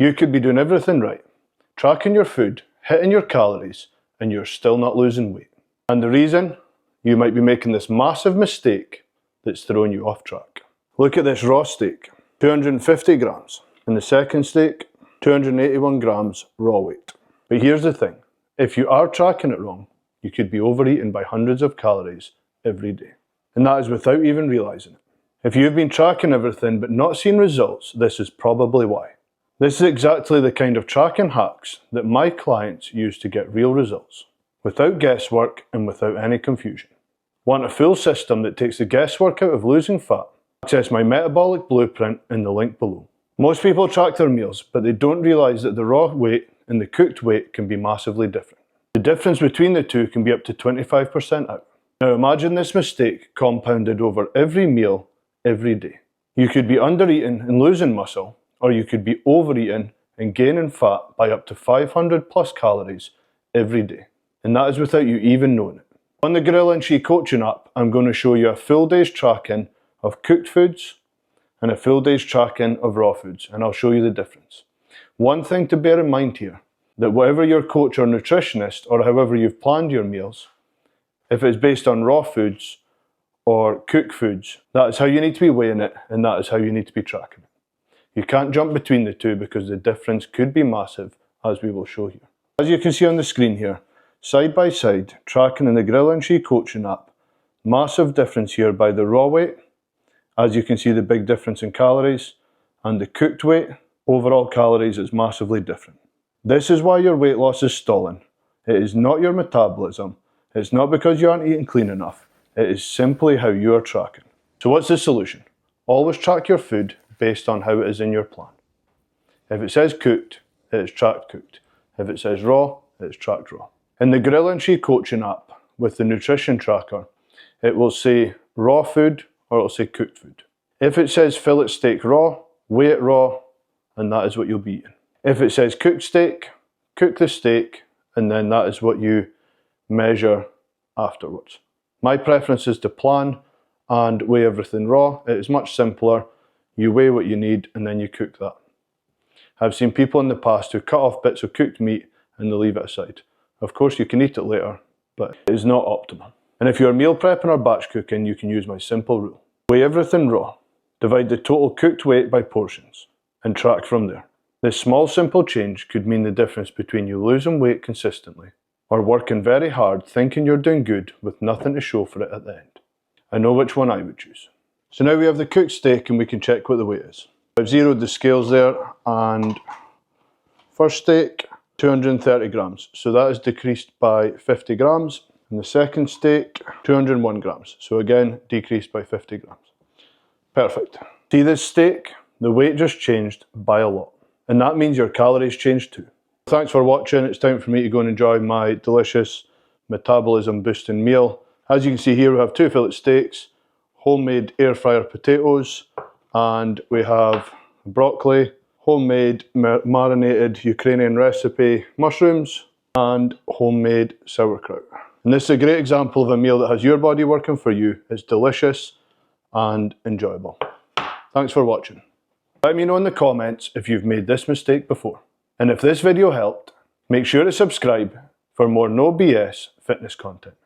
You could be doing everything right, tracking your food, hitting your calories, and you're still not losing weight. And the reason? You might be making this massive mistake that's throwing you off track. Look at this raw steak, 250 grams. And the second steak, 281 grams raw weight. But here's the thing, if you are tracking it wrong, you could be overeating by hundreds of calories every day. And that is without even realizing it. If you've been tracking everything but not seeing results, this is probably why. This is exactly the kind of tracking hacks that my clients use to get real results, without guesswork and without any confusion. Want a full system that takes the guesswork out of losing fat? Access my metabolic blueprint in the link below. Most people track their meals, but they don't realize that the raw weight and the cooked weight can be massively different. The difference between the two can be up to 25% out. Now imagine this mistake compounded over every meal, every day. You could be under-eating and losing muscle, or you could be overeating and gaining fat by up to 500 plus calories every day. And that is without you even knowing it. On the Grill and She coaching app, I'm going to show you a full day's tracking of cooked foods and a full day's tracking of raw foods, and I'll show you the difference. One thing to bear in mind here, that whatever your coach or nutritionist or however you've planned your meals, if it's based on raw foods or cooked foods, that is how you need to be weighing it and that is how you need to be tracking it. You can't jump between the two because the difference could be massive, as we will show you. As you can see on the screen here, side by side, tracking in the Grill and She coaching app, massive difference here by the raw weight. As you can see, the big difference in calories, and the cooked weight, overall calories is massively different. This is why your weight loss is stalling. It is not your metabolism. It's not because you aren't eating clean enough. It is simply how you are tracking. So what's the solution? Always track your food based on how it is in your plan. If it says cooked, it is tracked cooked. If it says raw, it is tracked raw. In the Grill and She coaching app with the nutrition tracker, it will say raw food or it will say cooked food. If it says fillet steak raw, weigh it raw, and that is what you'll be eating. If it says cooked steak, cook the steak, and then that is what you measure afterwards. My preference is to plan and weigh everything raw. It is much simpler. You weigh what you need and then you cook that. I've seen people in the past who cut off bits of cooked meat and they leave it aside. Of course you can eat it later, but it is not optimal. And if you're meal prepping or batch cooking, you can use my simple rule. Weigh everything raw, divide the total cooked weight by portions, and track from there. This small simple change could mean the difference between you losing weight consistently or working very hard thinking you're doing good with nothing to show for it at the end. I know which one I would choose. So now we have the cooked steak and we can check what the weight is. I've zeroed the scales there, and first steak, 230 grams. So that is decreased by 50 grams. And the second steak, 201 grams. So again, decreased by 50 grams. Perfect. See this steak? The weight just changed by a lot. And that means your calories changed too. Thanks for watching. It's time for me to go and enjoy my delicious metabolism boosting meal. As you can see here, we have 2 fillet steaks, homemade air fryer potatoes, and we have broccoli, homemade marinated Ukrainian recipe mushrooms, and homemade sauerkraut. And this is a great example of a meal that has your body working for you. It's delicious and enjoyable. Thanks for watching. Let me know in the comments if you've made this mistake before. And if this video helped, make sure to subscribe for more no BS fitness content.